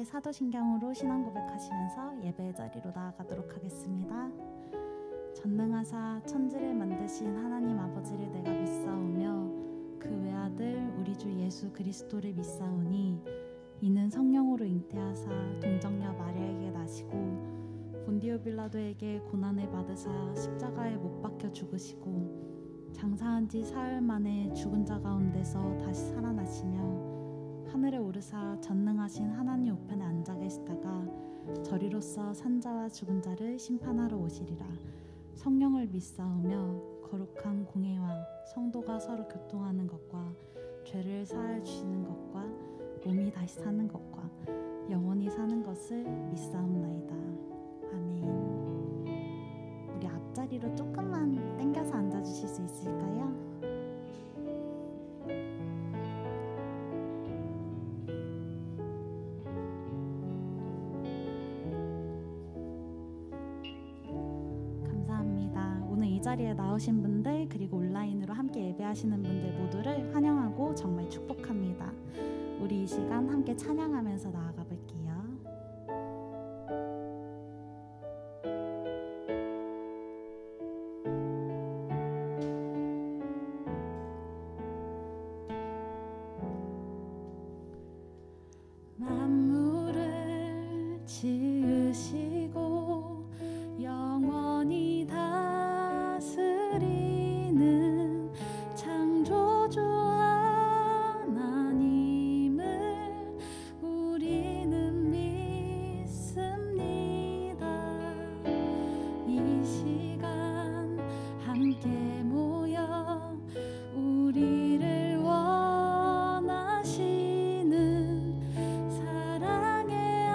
함께 사도신경으로 신앙 고백하시면서 예배의 자리로 나아가도록 하겠습니다. 전능하사 천지를 만드신 하나님 아버지를 내가 믿사오며 그 외아들 우리 주 예수 그리스도를 믿사오니 이는 성령으로 잉태하사 동정녀 마리아에게 나시고 본디오 빌라도에게 고난을 받으사 십자가에 못 박혀 죽으시고 장사한 지 사흘 만에 죽은 자 가운데서 다시 살아나시며 하늘에 오르사 전능하신 하나님 우편에 앉아 계시다가 저리로서 산자와 죽은 자를 심판하러 오시리라. 성령을 믿사오며 거룩한 공회와 성도가 서로 교통하는 것과 죄를 사하여 주시는 것과 몸이 다시 사는 것과 영원히 사는 것을 믿사옵나이다. 아멘. 우리 앞자리로 조금만 당겨서 앉아주실 수 있을까요? 감사합니다. 오늘 이 자리에 나오신 분들 그리고 온라인으로 함께 예배하시는 분들 모두를 환영하고 정말 축복합니다. 우리 이 시간 함께 찬양하면서 나아가 볼게요. 만물을 지으시고 영원히 다스리는 창조주 하나님을 우리는 믿습니다. 이 시간 함께 모여 우리를 원하시는 사랑의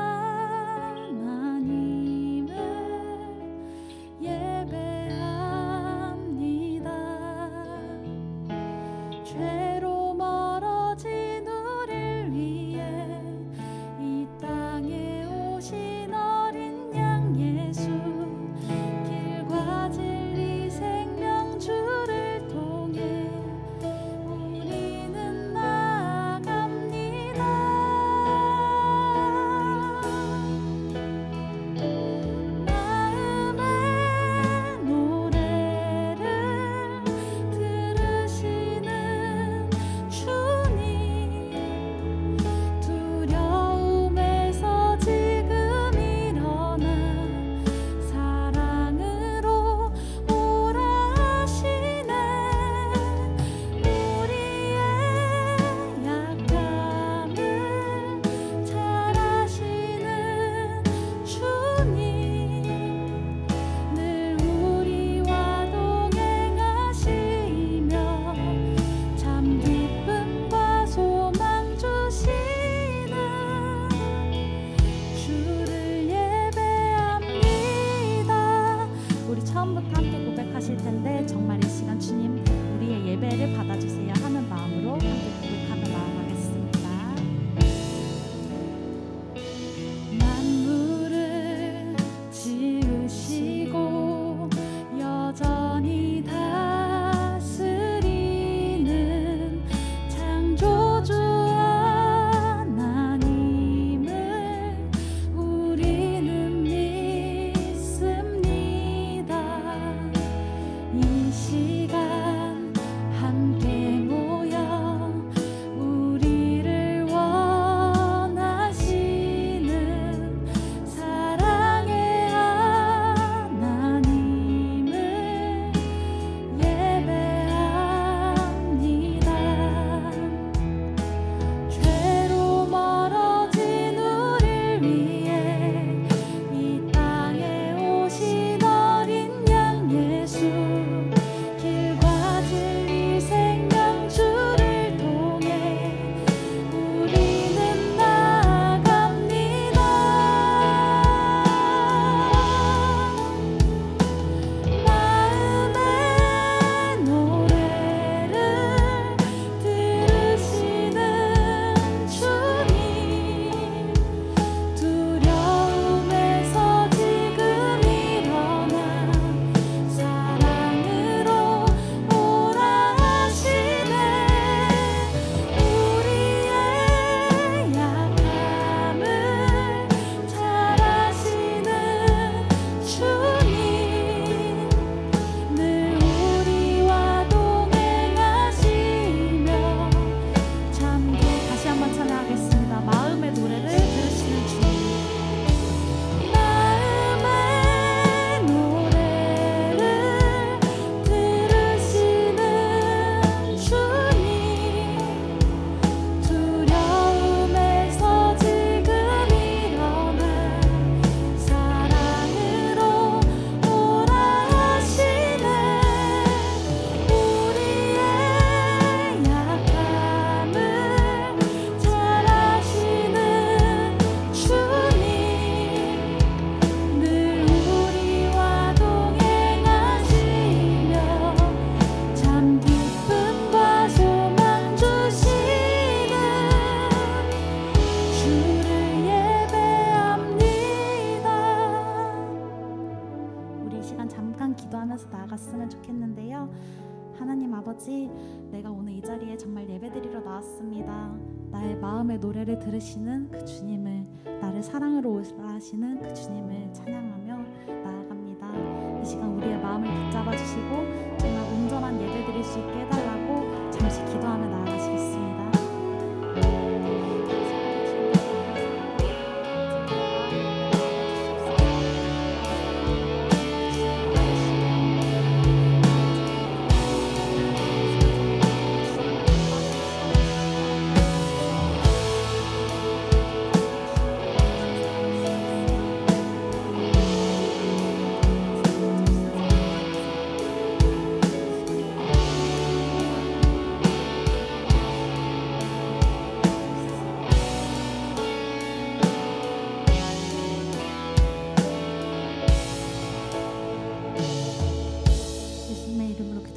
없이 내가 오늘 이 자리에 정말 예배드리러 나왔습니다. 나의 마음의 노래를 들으시는 그 주님을, 나를 사랑으로 오라 하시는 그 주님을 찬양하며 나아갑니다. 이 시간 우리의 마음을 붙잡아 주시고 정말 온전한 예배 드릴 수 있게 해달라고 잠시 기도하며 나아가시겠습니다.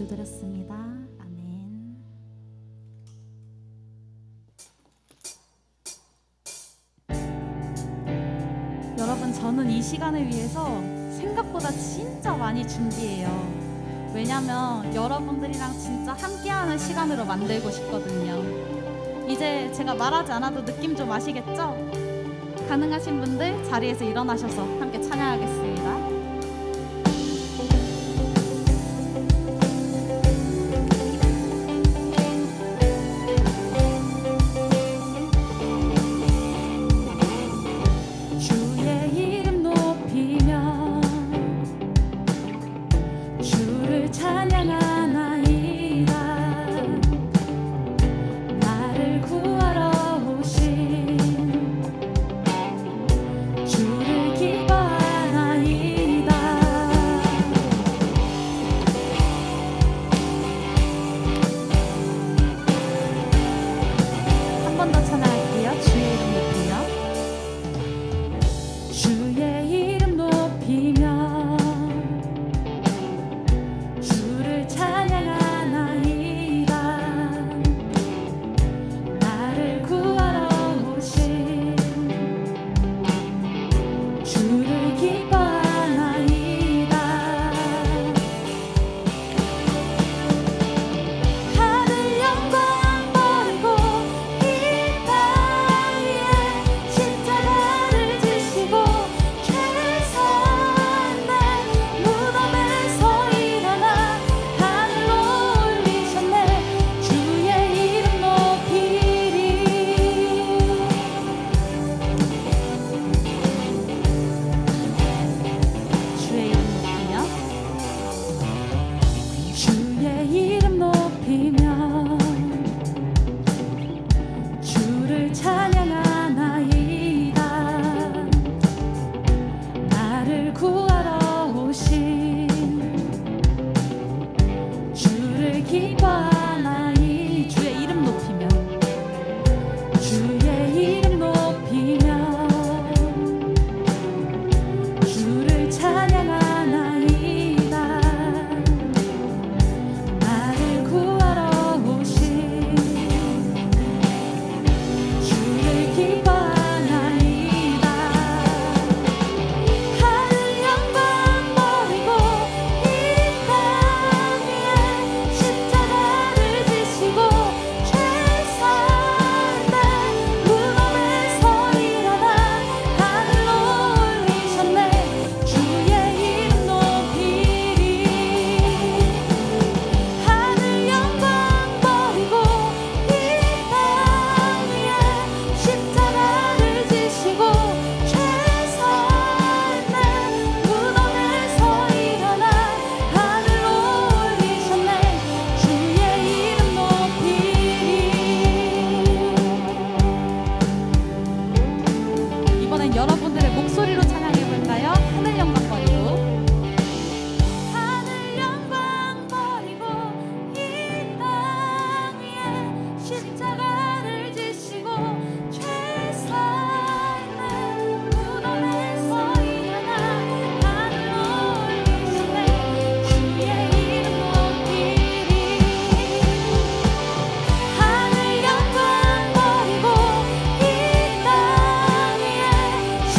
기도드렸습니다. 아멘. 여러분, 저는 이 시간을 위해서 생각보다 진짜 많이 준비해요. 왜냐면 여러분들이랑 진짜 함께하는 시간으로 만들고 싶거든요. 이제 제가 말하지 않아도 느낌 좀 아시겠죠? 가능하신 분들 자리에서 일어나셔서 함께 찬양하겠습니다.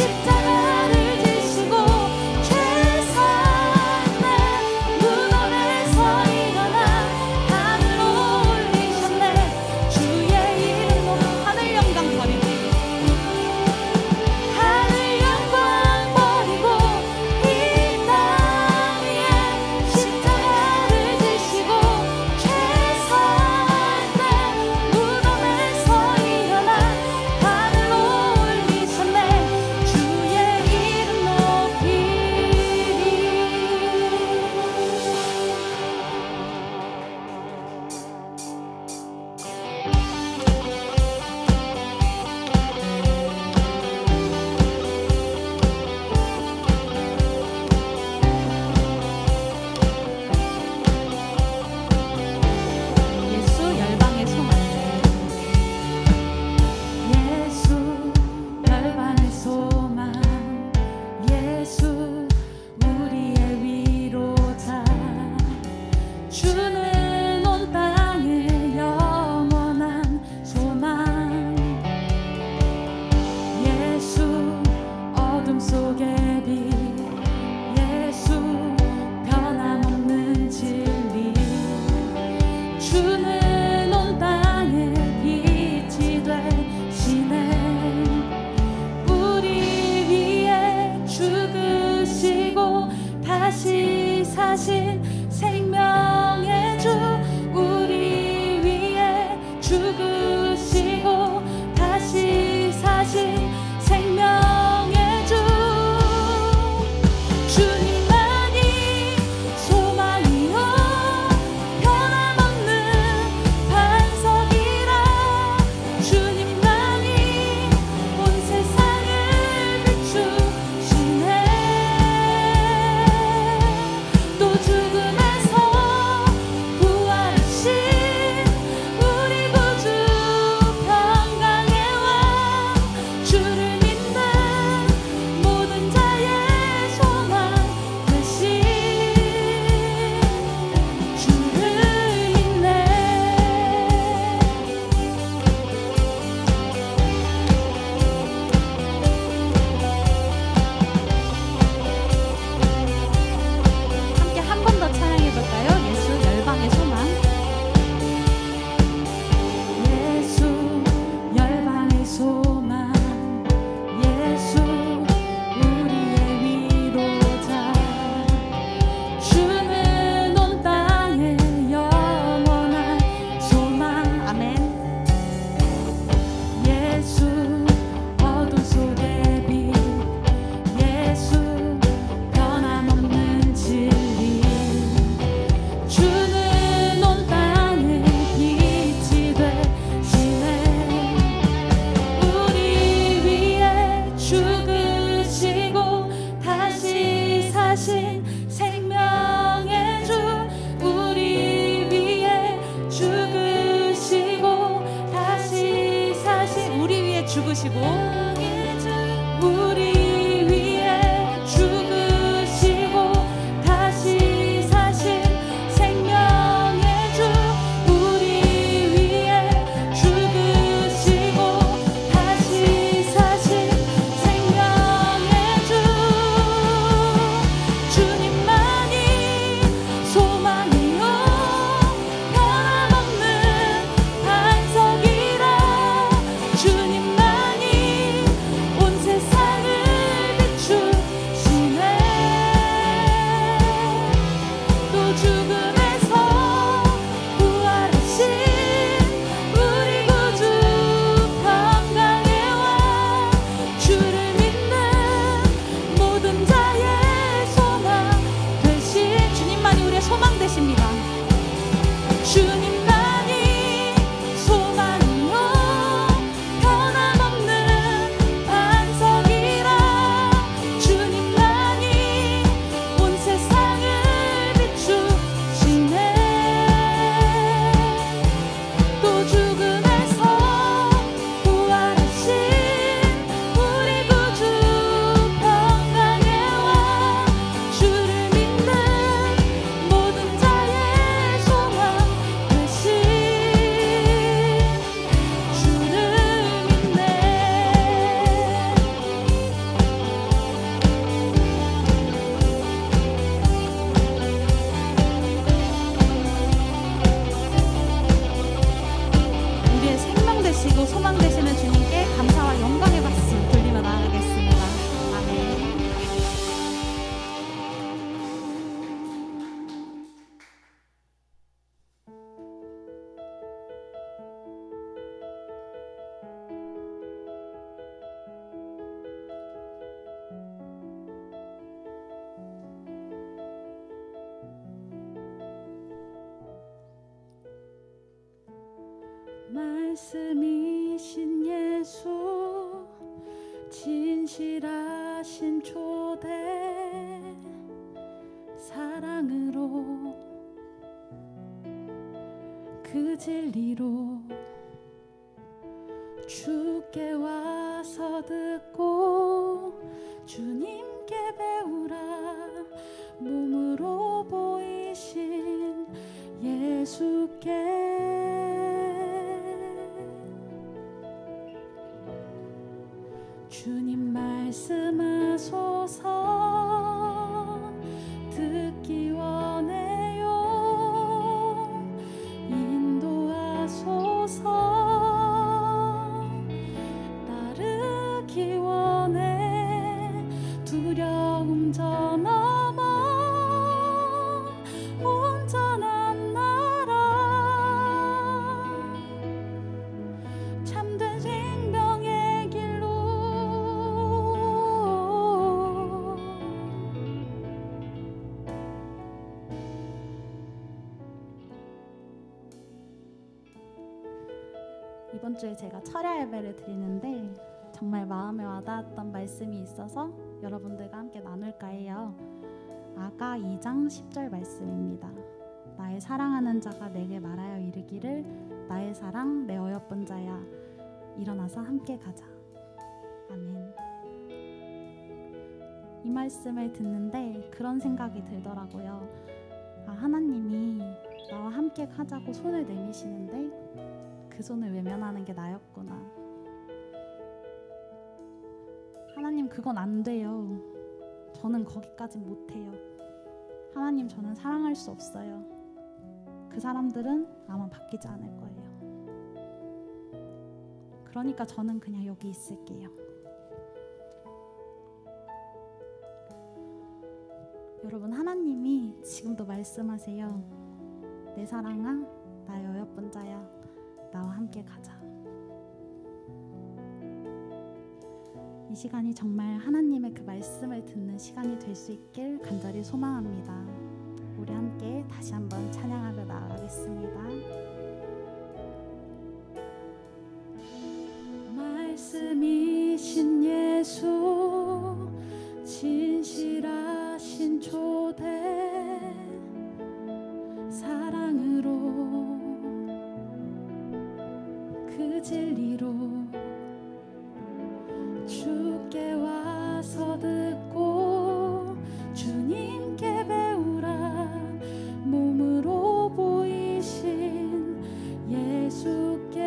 십자가 사신 생명의 주 우리 위에 죽으시고 다시 사신 생명의 주 주님만이 소망이요 변함없는 반석이라 주님만이 온 세상을 비추시네 또 죽음에서 부활하신 우리 구주 평강의 왕 주를 믿는 모든 자의 소망 되신 주를 믿네 함께 한 번 더 찬양해볼까요? 예수 열방의 소망 예수 열방의 소망 예수 우리의 위로자 주는 온 땅에 영원한 소망 아멘 예수 어둠 속의 빛 예수 변함없는 진리 주는 온 땅에 빛이 되시네 우리 위에 죽으시고 다시 사신 생명의 주 우리 위에 죽으시고 다시 사신 우리 위에 죽으시고 우리 위에 죽으시고 다시 사신 생명의 주 우리 위에 죽으시고 다시 사신 생명의 주 주님만이 소망이요 변함없는 반석이라 주님만이 온 세상을 비추시네 또 죽음에서 부활하신 우리 구주 평강의 왕 주를 믿는 모든 자의 소망 되신 주님만이 우리의 소망 되십니다 주님만이 소망이요 변함없는 반석이라 주님만이 온 세상을 비추시네 또 죽음에서 부활하신 우리 구주 평강의 왕 주를 믿는 모든 자의 소망 되신 주를 믿네 우리의 생명 되시고 소망 되시는 주님께 감사와 영광의 박수 돌리며 나아가겠습니다. 아멘. 말씀이신 예수 진실하신 초대 사랑으로 그 진리로 주께 와서 듣고 주님께 배우라 몸으로 보이신 예수께 주님 말씀하소서 듣기 원해요 인도하소서 따르기 원해 두려움 저 넘어 이번 주에 제가 철야 예배를 드리는데 정말 마음에 와닿았던 말씀이 있어서 여러분들과 함께 나눌까 해요. 아가 2장 10절 말씀입니다. 나의 사랑하는 자가 내게 말하여 이르기를 나의 사랑 내 어여쁜 자야 일어나서 함께 가자. 아멘. 이 말씀을 듣는데 그런 생각이 들더라고요. 하나님이 나와 함께 가자고 손을 내미시는데 그 손을 외면하는 게 나였구나. 하나님, 그건 안 돼요. 저는 거기까진 못해요. 하나님, 저는 사랑할 수 없어요. 그 사람들은 아마 바뀌지 않을 거예요. 그러니까 저는 그냥 여기 있을게요. 여러분, 하나님이 지금도 말씀하세요. 내 사랑아, 나의 어여쁜 자야, 나와 함께 가자. 이 시간이 정말 하나님의 그 말씀을 듣는 시간이 될 수 있길 간절히 소망합니다. 우리 함께 다시 한번 찬양하며 나아가겠습니다. 말씀이신 예수, 진실하신 초대, 사랑으로 그 진리로 주께 와서 듣고 주님께 배우라. 몸으로 보이신 예수께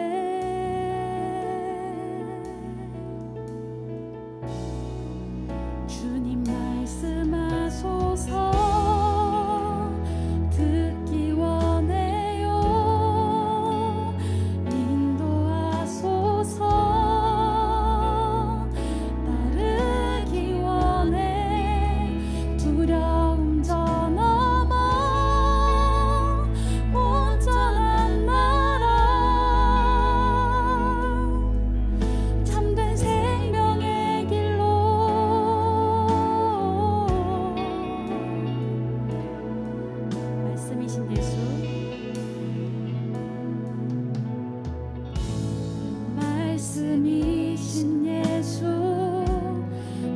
주님 말씀하소서. 듣기 원해요. 인도하소서. 따르기 원해. 두려움 저 넘어 온전한 나라. 참된 생명의 길로 말씀이신 예수, 말씀이신 예수,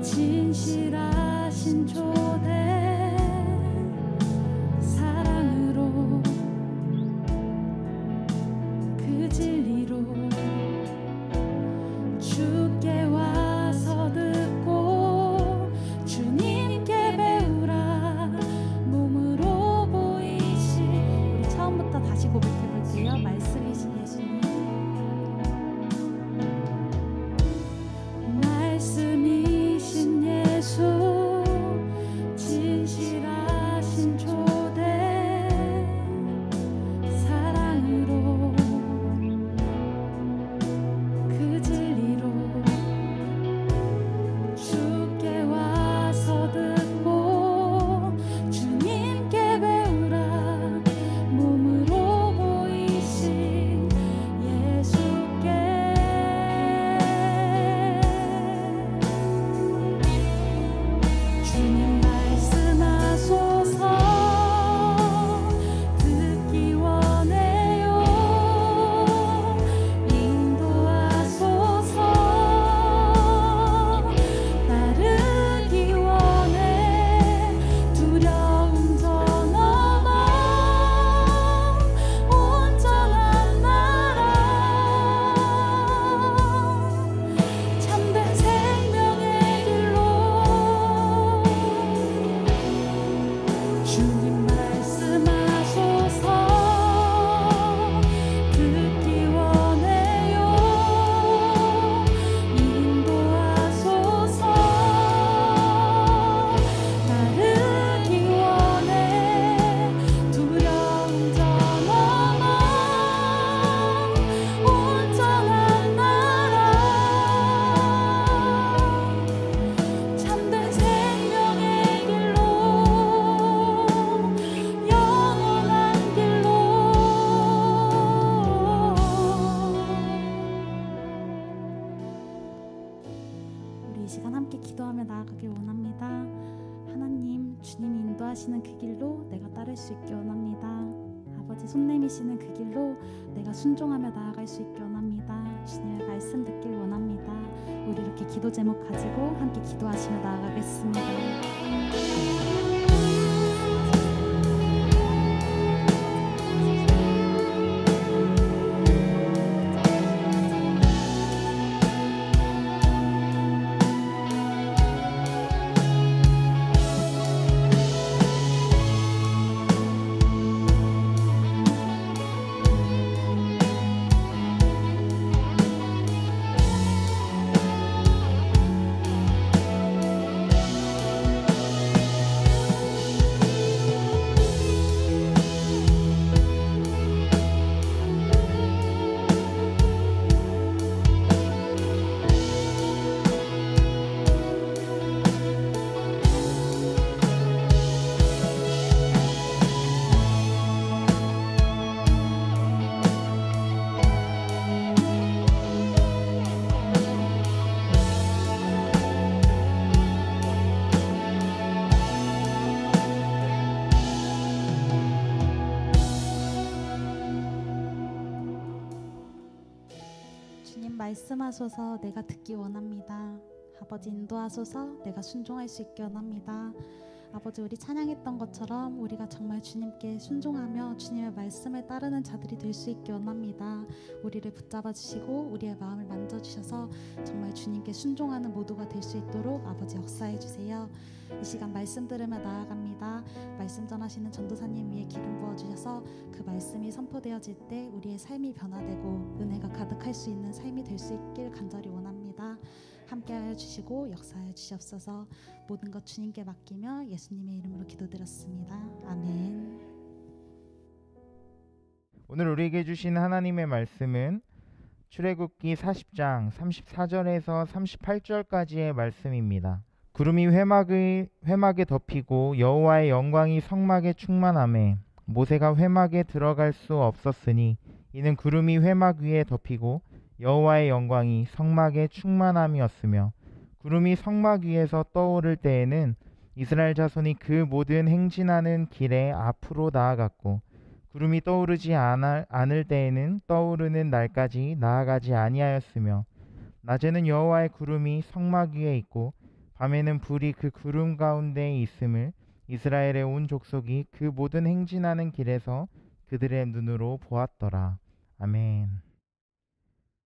진실하신 초대, 사랑으로 그 진리로 주께 와서 듣고 주님께 배우라. 몸으로 보이신, 우리 처음부터 다시 고백해볼게요. 말씀이신 예수님, 말씀이신 예수, 진실하신 초대, 사랑으로 그 진리로 주께 와서 듣고 주님께 배우라. 몸으로 보이신 예수께 주님 말씀하소서. 듣기 원해요. 인도하소서. 따르기 원해. 두려움 저 넘어 온전한 나라. 참된 생명의 길로 주님 말씀하소서. 듣기 원해요. 인도하소서. 따르기 원해. 두려움 저 넘어 온전한 나라. 참된 생명의 길로, 영원한 길로. 우리 이 시간 함께 기도하며 나아가길 원합니다. 하나님, 주님이 인도하시는 그 길로 내가 따를 수 있게 원합니다. 아버지, 손 내미시는 그 길로 내가 순종하며 나아갈 수 있게 원합니다. 주님의 말씀 듣길 원합니다. 우리 이렇게 기도 제목 가지고 함께 기도하시며 나아가겠습니다. 말씀하소서. 내가 듣기 원합니다. 아버지 인도하소서. 내가 순종할 수 있게 원합니다. 아버지, 우리 찬양했던 것처럼 우리가 정말 주님께 순종하며 주님의 말씀을 따르는 자들이 될 수 있게 원합니다. 우리를 붙잡아 주시고 우리의 마음을 만져주셔서 정말 주님께 순종하는 모두가 될 수 있도록 아버지 역사해 주세요. 이 시간 말씀 들으며 나아갑니다. 말씀 전하시는 전도사님 위에 기름 부어주셔서 그 말씀이 선포되어질 때 우리의 삶이 변화되고 은혜가 가득할 수 있는 삶이 될 수 있길 간절히 원합니다. 함께하여 주시고 역사하여 주시옵소서. 모든 것 주님께 맡기며 예수님의 이름으로 기도드렸습니다. 아멘. 오늘 우리에게 주신 하나님의 말씀은 출애굽기 40장 34절에서 38절까지의 말씀입니다. 구름이 회막에 덮이고 여호와의 영광이 성막에 충만하매 모세가 회막에 들어갈 수 없었으니 이는 구름이 회막 위에 덮이고 여호와의 영광이 성막에 충만함이었으며 구름이 성막 위에서 떠오를 때에는 이스라엘 자손이 그 모든 행진하는 길에 앞으로 나아갔고 구름이 떠오르지 않을 때에는 떠오르는 날까지 나아가지 아니하였으며 낮에는 여호와의 구름이 성막 위에 있고 밤에는 불이 그 구름 가운데에 있음을 이스라엘의 온 족속이 그 모든 행진하는 길에서 그들의 눈으로 보았더라. 아멘.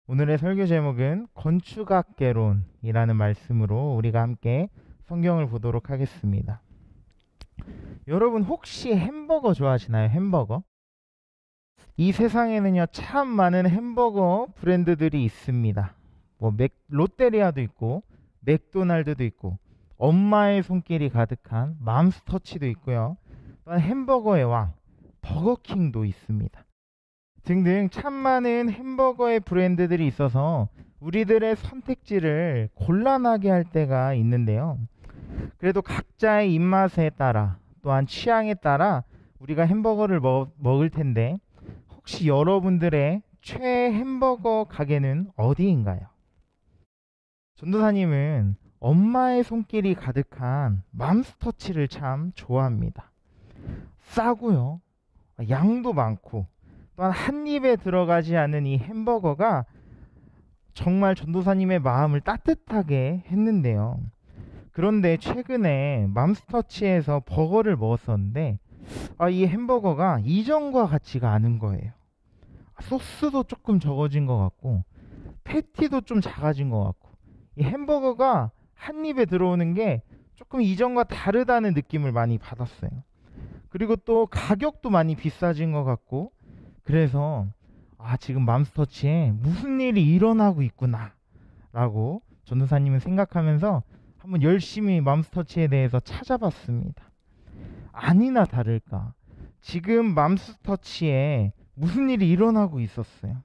오늘의 설교 제목은 건축학개론이라는 말씀으로 우리가 함께 성경을 보도록 하겠습니다. 여러분 혹시 햄버거 좋아하시나요? 햄버거? 이 세상에는요 참 많은 햄버거 브랜드들이 있습니다. 롯데리아도 있고 맥도날드도 있고 엄마의 손길이 가득한 맘스터치도 있고요. 또한 햄버거의 왕 버거킹도 있습니다. 등등 참 많은 햄버거의 브랜드들이 있어서 우리들의 선택지를 곤란하게 할 때가 있는데요. 그래도 각자의 입맛에 따라 또한 취향에 따라 우리가 햄버거를 먹을 텐데 혹시 여러분들의 최애 햄버거 가게는 어디인가요? 전도사님은 엄마의 손길이 가득한 맘스터치를 참 좋아합니다. 싸고요. 양도 많고 또한 한 입에 들어가지 않은 이 햄버거가 정말 전도사님의 마음을 따뜻하게 했는데요. 그런데 최근에 맘스터치에서 버거를 먹었었는데 이 햄버거가 이전과 같지가 않은 거예요. 소스도 조금 적어진 것 같고 패티도 좀 작아진 것 같고 이 햄버거가 한 입에 들어오는 게 조금 이전과 다르다는 느낌을 많이 받았어요. 그리고 또 가격도 많이 비싸진 것 같고 그래서 지금 맘스터치에 무슨 일이 일어나고 있구나 라고 전도사님은 생각하면서 한번 열심히 맘스터치에 대해서 찾아봤습니다. 아니나 다를까 지금 맘스터치에 무슨 일이 일어나고 있었어요.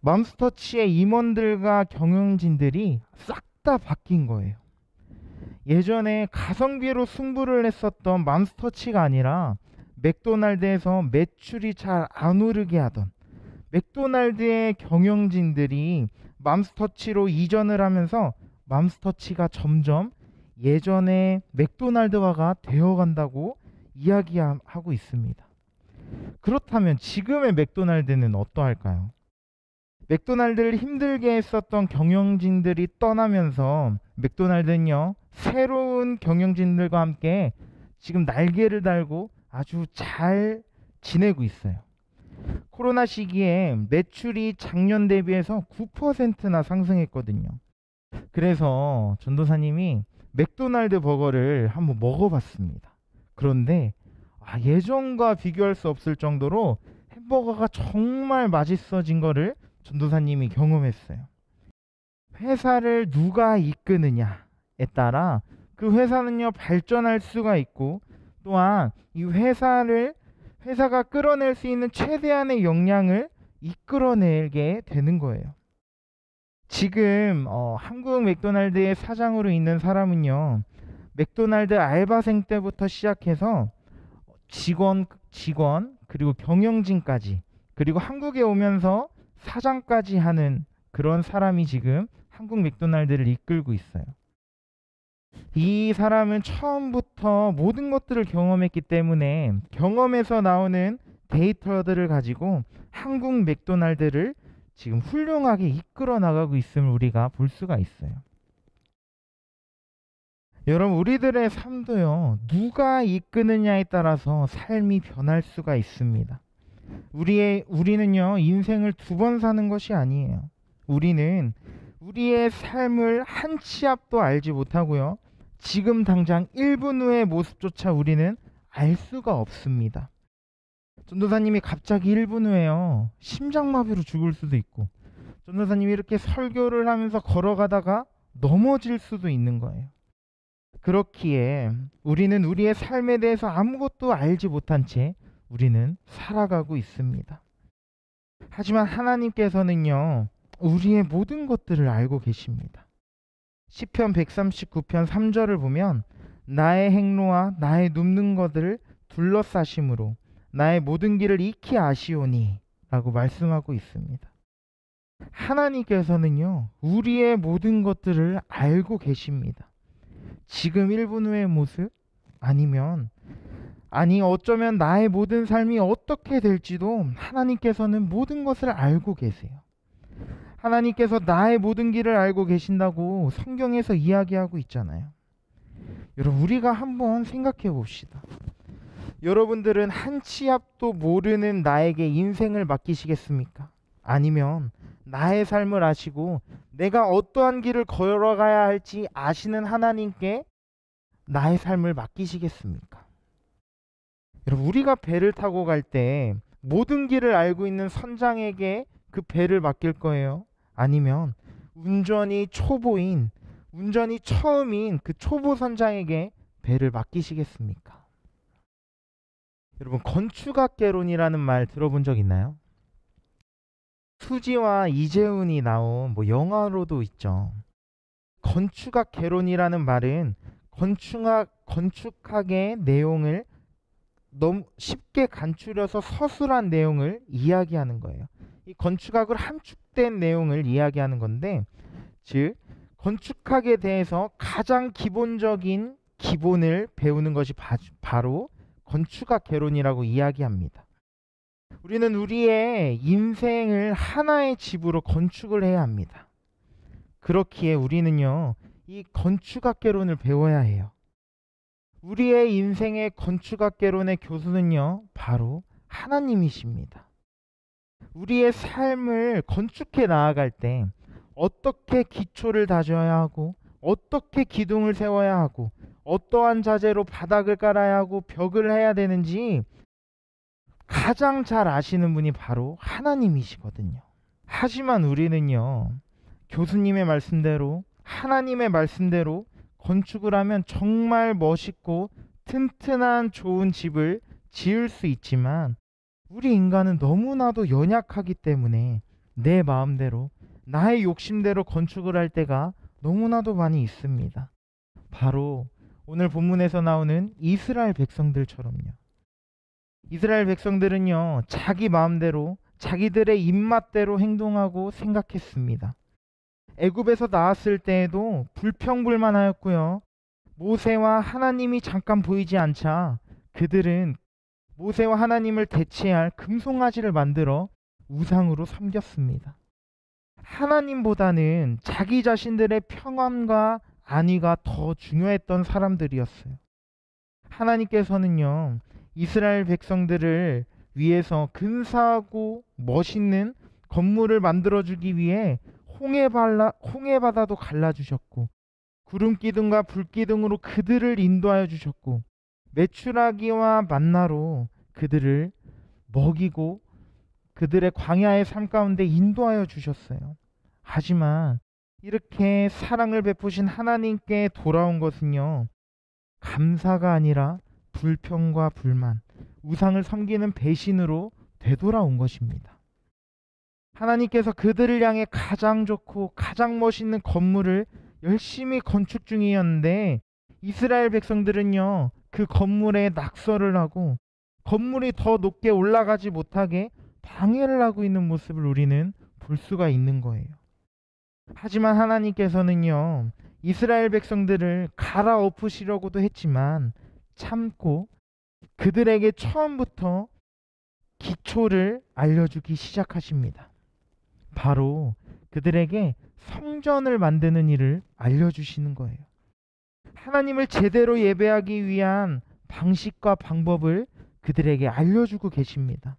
맘스터치의 임원들과 경영진들이 싹 다 바뀐 거예요. 예전에 가성비로 승부를 했었던 맘스터치가 아니라 맥도날드에서 매출이 잘 안 오르게 하던 맥도날드의 경영진들이 맘스터치로 이전을 하면서 맘스터치가 점점 예전의 맥도날드화가 되어간다고 이야기하고 있습니다. 그렇다면 지금의 맥도날드는 어떠할까요? 맥도날드를 힘들게 했었던 경영진들이 떠나면서 맥도날드는요, 새로운 경영진들과 함께 지금 날개를 달고 아주 잘 지내고 있어요. 코로나 시기에 매출이 작년 대비해서 9%나 상승했거든요. 그래서 전도사님이 맥도날드 버거를 한번 먹어봤습니다. 그런데 예전과 비교할 수 없을 정도로 햄버거가 정말 맛있어진 거를 전도사님이 경험했어요. 회사를 누가 이끄느냐에 따라 그 회사는요 발전할 수가 있고, 또한 이 회사가 끌어낼 수 있는 최대한의 역량을 이끌어내게 되는 거예요. 지금 한국 맥도날드의 사장으로 있는 사람은요, 맥도날드 알바생 때부터 시작해서 직원 그리고 경영진까지, 그리고 한국에 오면서 사장까지 하는 그런 사람이 지금 한국 맥도날드를 이끌고 있어요. 이 사람은 처음부터 모든 것들을 경험했기 때문에 경험에서 나오는 데이터들을 가지고 한국 맥도날드를 지금 훌륭하게 이끌어 나가고 있음을 우리가 볼 수가 있어요. 여러분, 우리들의 삶도요, 누가 이끄느냐에 따라서 삶이 변할 수가 있습니다. 우리는요, 인생을 2번 사는 것이 아니에요. 우리는 우리의 삶을 한 치 앞도 알지 못하고요, 지금 당장 1분 후의 모습조차 우리는 알 수가 없습니다. 전도사님이 갑자기 1분 후에요, 심장마비로 죽을 수도 있고, 전도사님이 이렇게 설교를 하면서 걸어가다가 넘어질 수도 있는 거예요. 그렇기에 우리는 우리의 삶에 대해서 아무것도 알지 못한 채 우리는 살아가고 있습니다. 하지만 하나님께서는요, 우리의 모든 것들을 알고 계십니다. 시편 139편 3절을 보면 나의 행로와 나의 눕는 것을 둘러싸심으로 나의 모든 길을 익히 아시오니 라고 말씀하고 있습니다. 하나님께서는요, 우리의 모든 것들을 알고 계십니다. 지금 1분 후의 모습, 어쩌면 나의 모든 삶이 어떻게 될지도 하나님께서는 모든 것을 알고 계세요. 하나님께서 나의 모든 길을 알고 계신다고 성경에서 이야기하고 있잖아요. 여러분, 우리가 한번 생각해 봅시다. 여러분들은 한 치 앞도 모르는 나에게 인생을 맡기시겠습니까? 아니면 나의 삶을 아시고 내가 어떠한 길을 걸어가야 할지 아시는 하나님께 나의 삶을 맡기시겠습니까? 여러분, 우리가 배를 타고 갈 때 모든 길을 알고 있는 선장에게 그 배를 맡길 거예요? 아니면 운전이 처음인 그 초보 선장에게 배를 맡기시겠습니까? 여러분, 건축학개론이라는 말 들어본 적 있나요? 수지와 이재훈이 나온 영화로도 있죠. 건축학개론이라는 말은 건축학의 내용을 너무 쉽게 간추려서 서술한 내용을 이야기하는 거예요. 이 건축학을 함축된 내용을 이야기하는 건데, 즉 건축학에 대해서 가장 기본적인 기본을 배우는 것이 바로 건축학 개론이라고 이야기합니다. 우리는 우리의 인생을 하나의 집으로 건축을 해야 합니다. 그렇기에 우리는요, 이 건축학 개론을 배워야 해요. 우리의 인생의 건축학 개론의 교수는요, 바로 하나님이십니다. 우리의 삶을 건축해 나아갈 때 어떻게 기초를 다져야 하고, 어떻게 기둥을 세워야 하고, 어떠한 자재로 바닥을 깔아야 하고 벽을 해야 되는지 가장 잘 아시는 분이 바로 하나님이시거든요. 하지만 우리는요, 교수님의 말씀대로, 하나님의 말씀대로 건축을 하면 정말 멋있고 튼튼한 좋은 집을 지을 수 있지만, 우리 인간은 너무나도 연약하기 때문에 내 마음대로, 나의 욕심대로 건축을 할 때가 너무나도 많이 있습니다. 바로 오늘 본문에서 나오는 이스라엘 백성들처럼요. 이스라엘 백성들은요, 자기 마음대로, 자기들의 입맛대로 행동하고 생각했습니다. 애굽에서 나왔을 때에도 불평불만하였고요. 모세와 하나님이 잠깐 보이지 않자 그들은 모세와 하나님을 대체할 금송아지를 만들어 우상으로 섬겼습니다. 하나님보다는 자기 자신들의 평안과 안위가 더 중요했던 사람들이었어요. 하나님께서는요, 이스라엘 백성들을 위해서 근사하고 멋있는 건물을 만들어주기 위해 홍해바다도 갈라주셨고, 구름기둥과 불기둥으로 그들을 인도하여 주셨고, 메추라기와 만나로 그들을 먹이고 그들의 광야의 삶 가운데 인도하여 주셨어요. 하지만 이렇게 사랑을 베푸신 하나님께 돌아온 것은요, 감사가 아니라 불평과 불만, 우상을 섬기는 배신으로 되돌아온 것입니다. 하나님께서 그들을 향해 가장 좋고 가장 멋있는 건물을 열심히 건축 중이었는데, 이스라엘 백성들은요, 그 건물에 낙서를 하고 건물이 더 높게 올라가지 못하게 방해를 하고 있는 모습을 우리는 볼 수가 있는 거예요. 하지만 하나님께서는요, 이스라엘 백성들을 갈아엎으시려고도 했지만 참고 그들에게 처음부터 기초를 알려주기 시작하십니다. 바로 그들에게 성전을 만드는 일을 알려주시는 거예요. 하나님을 제대로 예배하기 위한 방식과 방법을 그들에게 알려주고 계십니다.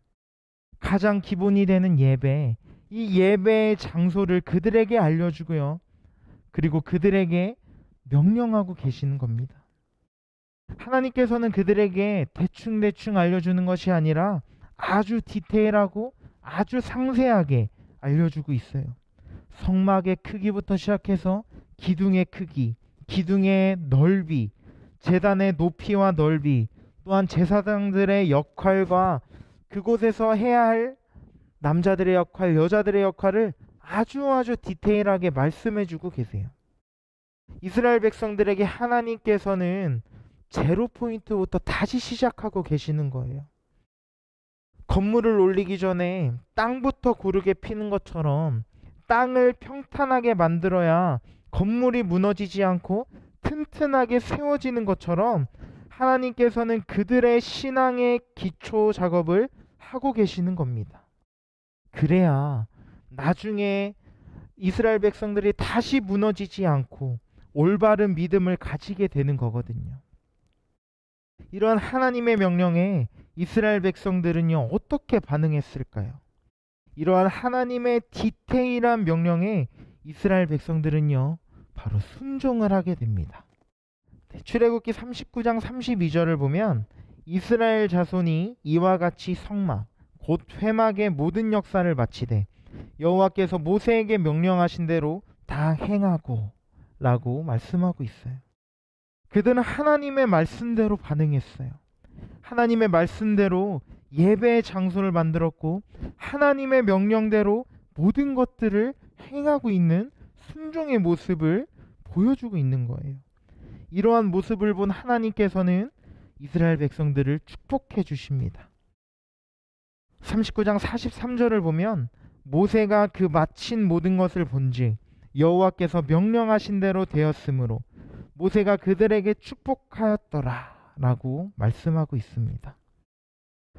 가장 기본이 되는 예배, 이 예배의 장소를 그들에게 알려주고요, 그리고 그들에게 명령하고 계시는 겁니다. 하나님께서는 그들에게 대충대충 알려주는 것이 아니라 아주 디테일하고 아주 상세하게 알려주고 있어요. 성막의 크기부터 시작해서 기둥의 크기, 기둥의 넓이, 제단의 높이와 넓이, 또한 제사장들의 역할과 그곳에서 해야 할 남자들의 역할, 여자들의 역할을 아주 디테일하게 말씀해주고 계세요. 이스라엘 백성들에게 하나님께서는 제로 포인트부터 다시 시작하고 계시는 거예요. 건물을 올리기 전에 땅부터 고르게 피는 것처럼 땅을 평탄하게 만들어야 건물이 무너지지 않고 튼튼하게 세워지는 것처럼, 하나님께서는 그들의 신앙의 기초 작업을 하고 계시는 겁니다. 그래야 나중에 이스라엘 백성들이 다시 무너지지 않고 올바른 믿음을 가지게 되는 거거든요. 이런 하나님의 명령에 이스라엘 백성들은요, 어떻게 반응했을까요? 이러한 하나님의 디테일한 명령에 이스라엘 백성들은요, 바로 순종을 하게 됩니다. 출애굽기 39장 32절을 보면, 이스라엘 자손이 이와 같이 성막 곧 회막의 모든 역사를 마치되 여호와께서 모세에게 명령하신 대로 다 행하고 라고 말씀하고 있어요. 그들은 하나님의 말씀대로 반응했어요. 하나님의 말씀대로 예배의 장소를 만들었고 하나님의 명령대로 모든 것들을 행하고 있는 순종의 모습을 보여주고 있는 거예요. 이러한 모습을 본 하나님께서는 이스라엘 백성들을 축복해 주십니다. 39장 43절을 보면, 모세가 그 마친 모든 것을 본즉 여호와께서 명령하신 대로 되었으므로 모세가 그들에게 축복하였더라 라고 말씀하고 있습니다.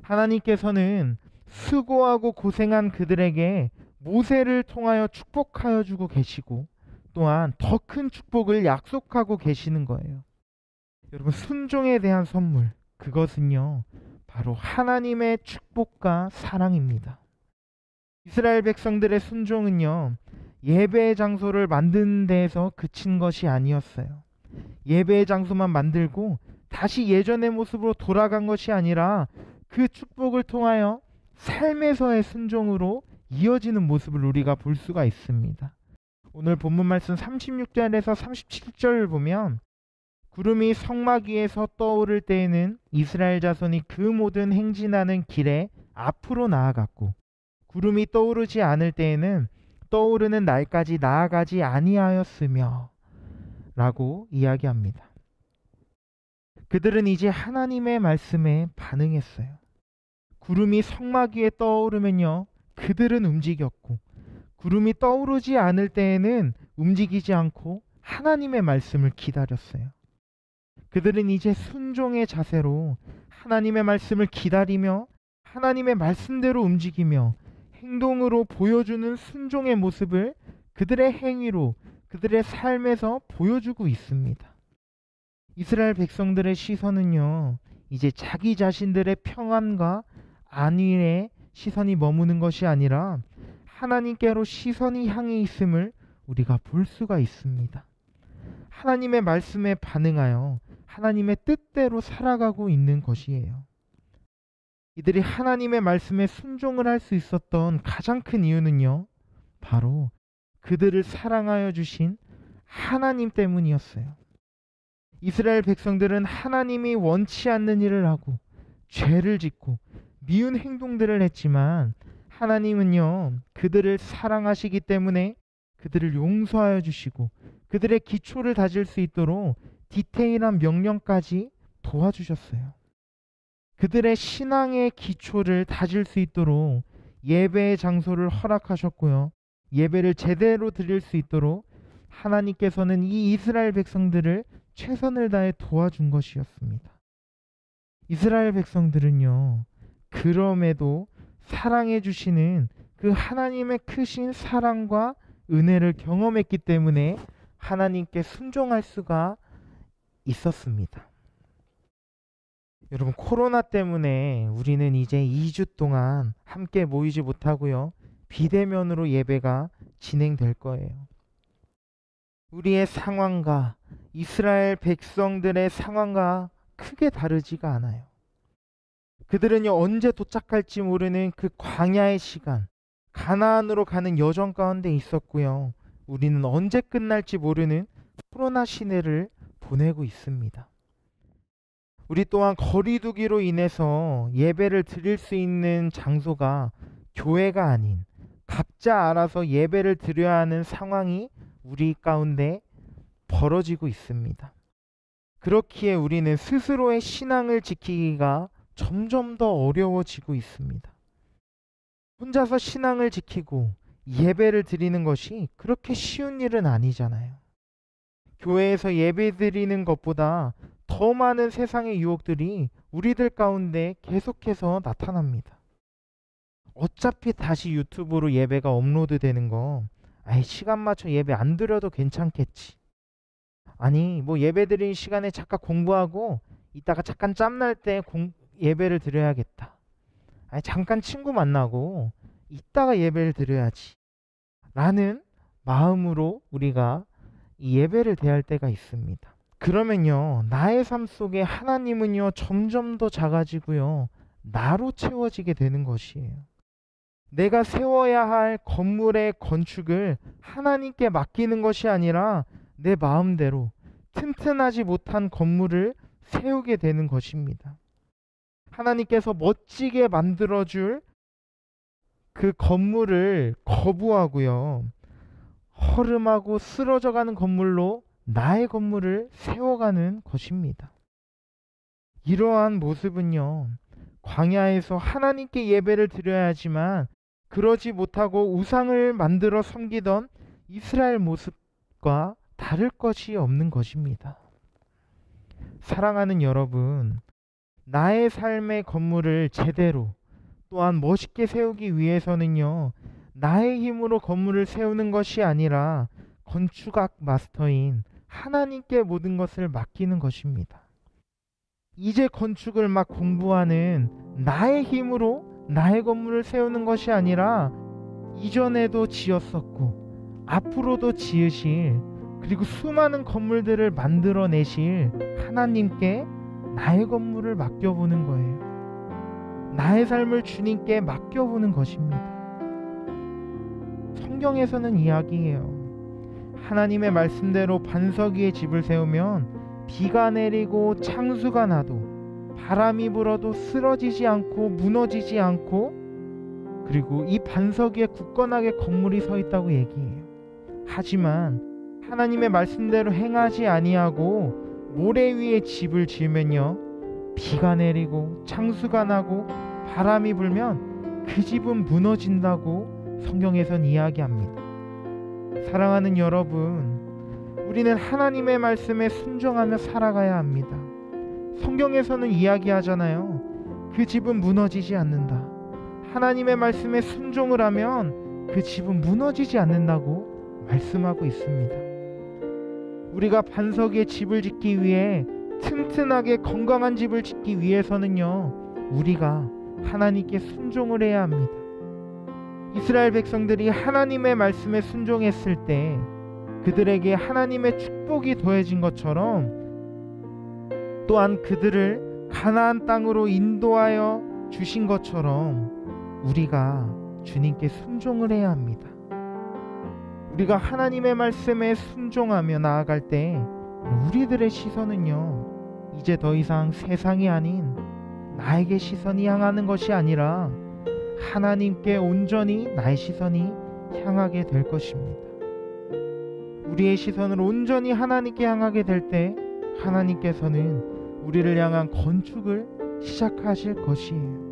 하나님께서는 수고하고 고생한 그들에게 모세를 통하여 축복하여 주고 계시고, 또한 더 큰 축복을 약속하고 계시는 거예요. 여러분, 순종에 대한 선물, 그것은요 바로 하나님의 축복과 사랑입니다. 이스라엘 백성들의 순종은요, 예배의 장소를 만드는 데에서 그친 것이 아니었어요. 예배의 장소만 만들고 다시 예전의 모습으로 돌아간 것이 아니라 그 축복을 통하여 삶에서의 순종으로 이어지는 모습을 우리가 볼 수가 있습니다. 오늘 본문 말씀 36절에서 37절을 보면, 구름이 성막 위에서 떠오를 때에는 이스라엘 자손이 그 모든 행진하는 길에 앞으로 나아갔고, 구름이 떠오르지 않을 때에는 떠오르는 날까지 나아가지 아니하였으며 라고 이야기합니다. 그들은 이제 하나님의 말씀에 반응했어요. 구름이 성막 위에 떠오르면요, 그들은 움직였고, 구름이 떠오르지 않을 때에는 움직이지 않고 하나님의 말씀을 기다렸어요. 그들은 이제 순종의 자세로 하나님의 말씀을 기다리며 하나님의 말씀대로 움직이며 행동으로 보여주는 순종의 모습을 그들의 행위로, 그들의 삶에서 보여주고 있습니다. 이스라엘 백성들의 시선은요, 이제 자기 자신들의 평안과 안위에 시선이 머무는 것이 아니라 하나님께로 시선이 향해 있음을 우리가 볼 수가 있습니다. 하나님의 말씀에 반응하여 하나님의 뜻대로 살아가고 있는 것이에요. 이들이 하나님의 말씀에 순종을 할 수 있었던 가장 큰 이유는요, 바로 그들을 사랑하여 주신 하나님 때문이었어요. 이스라엘 백성들은 하나님이 원치 않는 일을 하고 죄를 짓고 미운 행동들을 했지만 하나님은요, 그들을 사랑하시기 때문에 그들을 용서하여 주시고 그들의 기초를 다질 수 있도록 디테일한 명령까지 도와주셨어요. 그들의 신앙의 기초를 다질 수 있도록 예배의 장소를 허락하셨고요. 예배를 제대로 드릴 수 있도록 하나님께서는 이 이스라엘 백성들을 최선을 다해 도와준 것이었습니다. 이스라엘 백성들은요, 그럼에도 사랑해 주시는 그 하나님의 크신 사랑과 은혜를 경험했기 때문에 하나님께 순종할 수가 있었습니다. 여러분, 코로나 때문에 우리는 이제 2주 동안 함께 모이지 못하고요, 비대면으로 예배가 진행될 거예요. 우리의 상황과 이스라엘 백성들의 상황과 크게 다르지가 않아요. 그들은요, 언제 도착할지 모르는 그 광야의 시간, 가나안으로 가는 여정 가운데 있었고요, 우리는 언제 끝날지 모르는 코로나 시대를 보내고 있습니다. 우리 또한 거리두기로 인해서 예배를 드릴 수 있는 장소가 교회가 아닌 각자 알아서 예배를 드려야 하는 상황이 우리 가운데 벌어지고 있습니다. 그렇기에 우리는 스스로의 신앙을 지키기가 점점 더 어려워지고 있습니다. 혼자서 신앙을 지키고 예배를 드리는 것이 그렇게 쉬운 일은 아니잖아요. 교회에서 예배 드리는 것보다 더 많은 세상의 유혹들이 우리들 가운데 계속해서 나타납니다. 어차피 다시 유튜브로 예배가 업로드 되는 거, 시간 맞춰 예배 안 드려도 괜찮겠지. 아니, 뭐 예배 드리는 시간에 잠깐 공부하고 이따가 잠깐 짬날 때 예배를 드려야겠다. 잠깐 친구 만나고 이따가 예배를 드려야지 라는 마음으로 우리가 이 예배를 대할 때가 있습니다. 그러면요, 나의 삶 속에 하나님은요, 점점 더 작아지고요, 나로 채워지게 되는 것이에요. 내가 세워야 할 건물의 건축을 하나님께 맡기는 것이 아니라 내 마음대로 튼튼하지 못한 건물을 세우게 되는 것입니다. 하나님께서 멋지게 만들어줄 그 건물을 거부하고요, 허름하고 쓰러져가는 건물로 나의 건물을 세워가는 것입니다. 이러한 모습은요, 광야에서 하나님께 예배를 드려야 하지만 그러지 못하고 우상을 만들어 섬기던 이스라엘 모습과 다를 것이 없는 것입니다. 사랑하는 여러분, 나의 삶의 건물을 제대로 또한 멋있게 세우기 위해서는요, 나의 힘으로 건물을 세우는 것이 아니라 건축학 마스터인 하나님께 모든 것을 맡기는 것입니다. 이제 건축을 막 공부하는 나의 힘으로 나의 건물을 세우는 것이 아니라 이전에도 지었었고 앞으로도 지으실, 그리고 수많은 건물들을 만들어내실 하나님께 나의 건물을 맡겨보는 거예요. 나의 삶을 주님께 맡겨보는 것입니다. 성경에서는 이야기해요. 하나님의 말씀대로 반석 위에 집을 세우면 비가 내리고 창수가 나도 바람이 불어도 쓰러지지 않고 무너지지 않고, 그리고 이 반석 위에 굳건하게 건물이 서 있다고 얘기해요. 하지만 하나님의 말씀대로 행하지 아니하고 모래 위에 집을 지으면요, 비가 내리고 창수가 나고 바람이 불면 그 집은 무너진다고 성경에선 이야기합니다. 사랑하는 여러분, 우리는 하나님의 말씀에 순종하며 살아가야 합니다. 성경에서는 이야기하잖아요. 그 집은 무너지지 않는다. 하나님의 말씀에 순종을 하면 그 집은 무너지지 않는다고 말씀하고 있습니다. 우리가 반석 위에 집을 짓기 위해 튼튼하게 건강한 집을 짓기 위해서는요, 우리가 하나님께 순종을 해야 합니다. 이스라엘 백성들이 하나님의 말씀에 순종했을 때 그들에게 하나님의 축복이 더해진 것처럼, 또한 그들을 가나안 땅으로 인도하여 주신 것처럼 우리가 주님께 순종을 해야 합니다. 우리가 하나님의 말씀에 순종하며 나아갈 때 우리들의 시선은요, 이제 더 이상 세상이 아닌 나에게 시선이 향하는 것이 아니라 하나님께 온전히 나의 시선이 향하게 될 것입니다. 우리의 시선을 온전히 하나님께 향하게 될 때 하나님께서는 우리를 향한 건축을 시작하실 것이에요.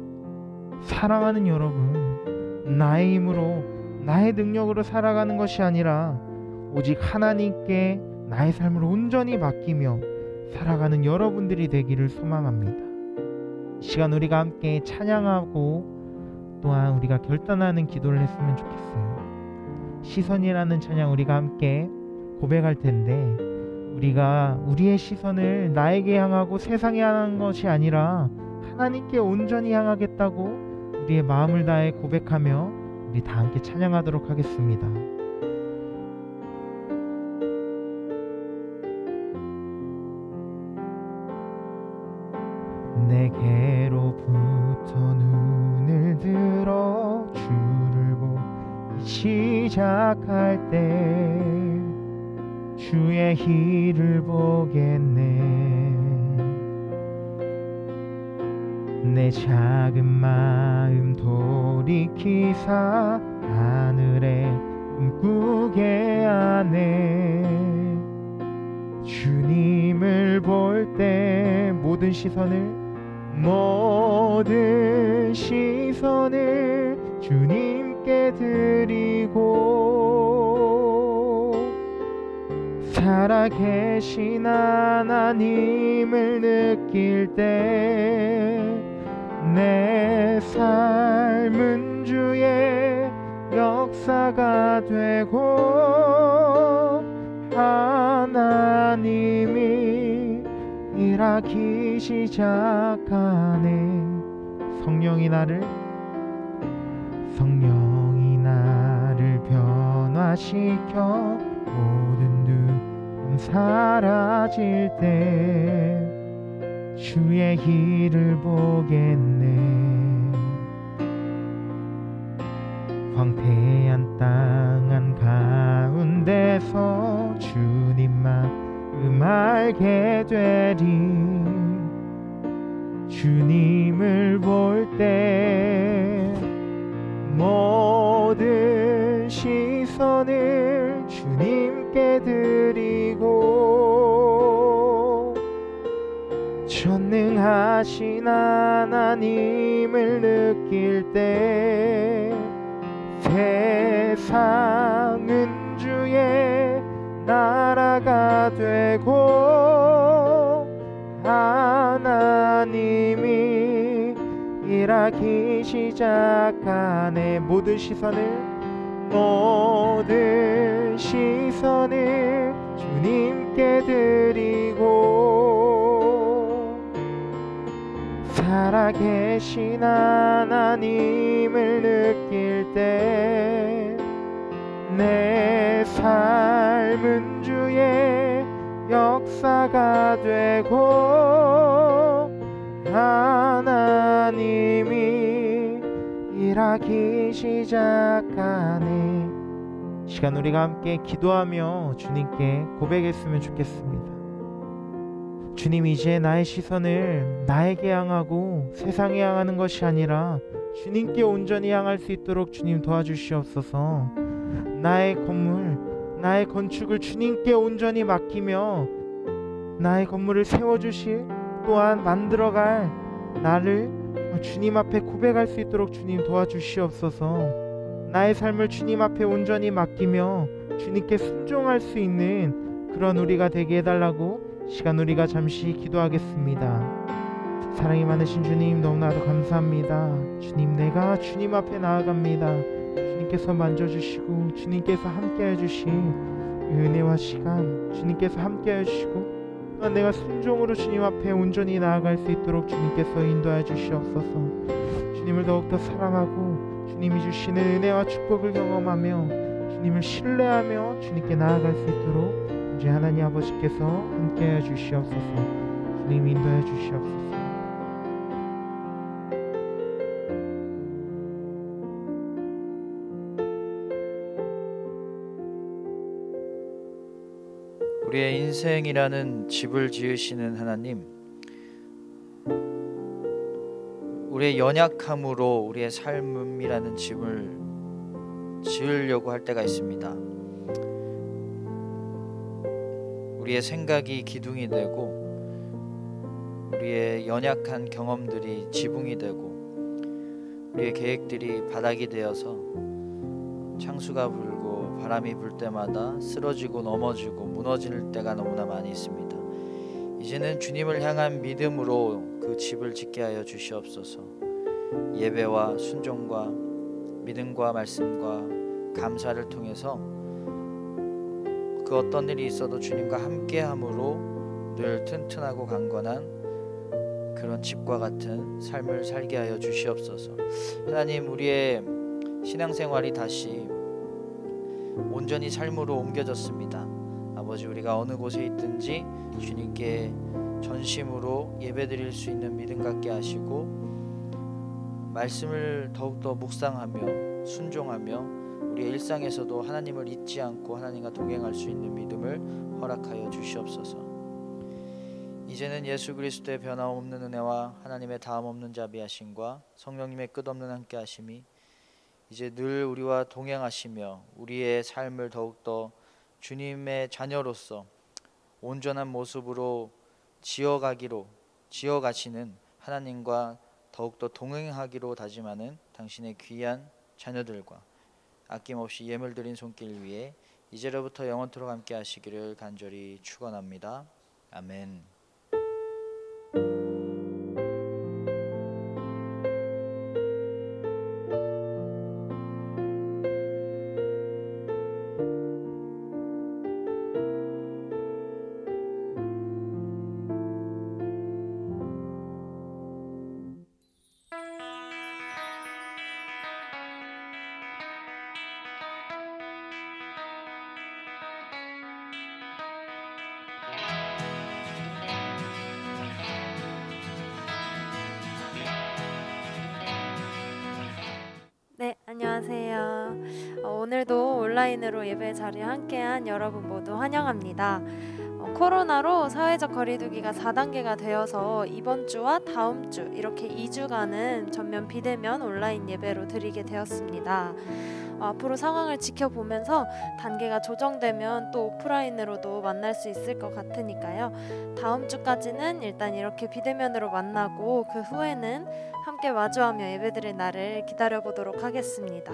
사랑하는 여러분, 나의 힘으로 나의 능력으로 살아가는 것이 아니라 오직 하나님께 나의 삶을 온전히 맡기며 살아가는 여러분들이 되기를 소망합니다. 이 시간 우리가 함께 찬양하고 또한 우리가 결단하는 기도를 했으면 좋겠어요. 시선이라는 찬양 우리가 함께 고백할 텐데, 우리가 우리의 시선을 나에게 향하고 세상에 향한 것이 아니라 하나님께 온전히 향하겠다고 우리의 마음을 다해 고백하며 우리 다 함께 찬양하도록 하겠습니다. 내게로부터 눈을 들어 주를 보기 시작할 때 주의 길을 보겠네. 내 작은 마음 돌이키사 하늘에 꿈꾸게 하네. 주님을 볼 때 모든 시선을 주님께 드리고 살아계신 하나님을 느낄 때 내 삶은 주의 역사가 되고 하나님이 일하기 시작하네. 성령이 나를 변화시켜 모든 두려움 사라질 때 주의 길을 보겠네. 황폐한 땅 한가운데서 주님만 알게 되리. 주님을 볼 때 모든 시선을 주님께 드리고 전능하신 하나님을 느낄 때 세상은 주의 나라가 되고 하나님이 일하기 시작하네. 모든 시선을 주님께 드리고 살아계신 하나님을 느낄 때 내 삶은 주의 역사가 되고 하나님이 일하기 시작하네. 시간 우리가 함께 기도하며 주님께 고백했으면 좋겠습니다. 주님, 이제 나의 시선을 나에게 향하고 세상에 향하는 것이 아니라 주님께 온전히 향할 수 있도록 주님 도와주시옵소서. 나의 건물, 나의 건축을 주님께 온전히 맡기며 나의 건물을 세워주실, 또한 만들어갈 나를 주님 앞에 고백할 수 있도록 주님 도와주시옵소서. 나의 삶을 주님 앞에 온전히 맡기며 주님께 순종할 수 있는 그런 우리가 되게 해달라고 시간 우리가 잠시 기도하겠습니다. 사랑이 많으신 주님 너무나도 감사합니다. 주님, 내가 주님 앞에 나아갑니다. 주님께서 만져주시고 주님께서 함께해 주신 은혜와 시간 주님께서 함께해 주시고 또한 내가 순종으로 주님 앞에 온전히 나아갈 수 있도록 주님께서 인도해 주시옵소서. 주님을 더욱더 사랑하고 주님이 주시는 은혜와 축복을 경험하며 주님을 신뢰하며 주님께 나아갈 수 있도록 이제 하나님 아버지께서 함께해 주시옵소서. 주님 인도해 주시옵소서. 우리의 인생이라는 집을 지으시는 하나님, 우리의 연약함으로 우리의 삶이라는 집을 지으려고 할 때가 있습니다. 우리의 생각이 기둥이 되고 우리의 연약한 경험들이 지붕이 되고 우리의 계획들이 바닥이 되어서 창수가 불고 바람이 불 때마다 쓰러지고 넘어지고 무너질 때가 너무나 많이 있습니다. 이제는 주님을 향한 믿음으로 그 집을 짓게 하여 주시옵소서. 예배와 순종과 믿음과 말씀과 감사를 통해서 그 어떤 일이 있어도 주님과 함께함으로 늘 튼튼하고 강건한 그런 집과 같은 삶을 살게 하여 주시옵소서. 하나님, 우리의 신앙생활이 다시 온전히 삶으로 옮겨졌습니다. 아버지, 우리가 어느 곳에 있든지 주님께 전심으로 예배드릴 수 있는 믿음 갖게 하시고 말씀을 더욱더 묵상하며 순종하며 우리의 일상에서도 하나님을 잊지 않고 하나님과 동행할 수 있는 믿음을 허락하여 주시옵소서. 이제는 예수 그리스도의 변함없는 은혜와 하나님의 다함없는 자비하심과 성령님의 끝없는 함께하심이 이제 늘 우리와 동행하시며 우리의 삶을 더욱더 주님의 자녀로서 온전한 모습으로 지어가시는 하나님과 더욱더 동행하기로 다짐하는 당신의 귀한 자녀들과 아낌없이 예물 드린 손길 위에 이제로부터 영원토록 함께 하시기를 간절히 축원합니다. 아멘. 네, 안녕하세요. 오늘도 온라인으로 예배 자리에 함께한 여러분 모두 환영합니다. 코로나로 사회적 거리두기가 4단계가 되어서 이번 주와 다음 주 이렇게 2주간은 전면 비대면 온라인 예배로 드리게 되었습니다. 앞으로 상황을 지켜보면서 단계가 조정되면 또 오프라인으로도 만날 수 있을 것 같으니까요. 다음 주까지는 일단 이렇게 비대면으로 만나고 그 후에는 함께 마주하며 예배드릴 날을 기다려보도록 하겠습니다.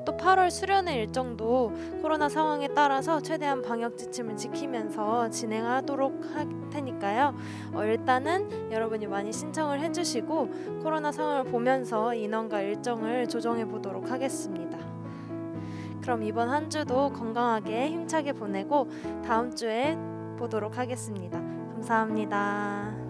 또 8월 수련회 일정도 코로나 상황에 따라서 최대한 방역 지침을 지키면서 진행하도록 할 테니까요. 일단은 여러분이 많이 신청을 해주시고 코로나 상황을 보면서 인원과 일정을 조정해 보도록 하겠습니다. 그럼 이번 한 주도 건강하게 힘차게 보내고 다음 주에 보도록 하겠습니다. 감사합니다.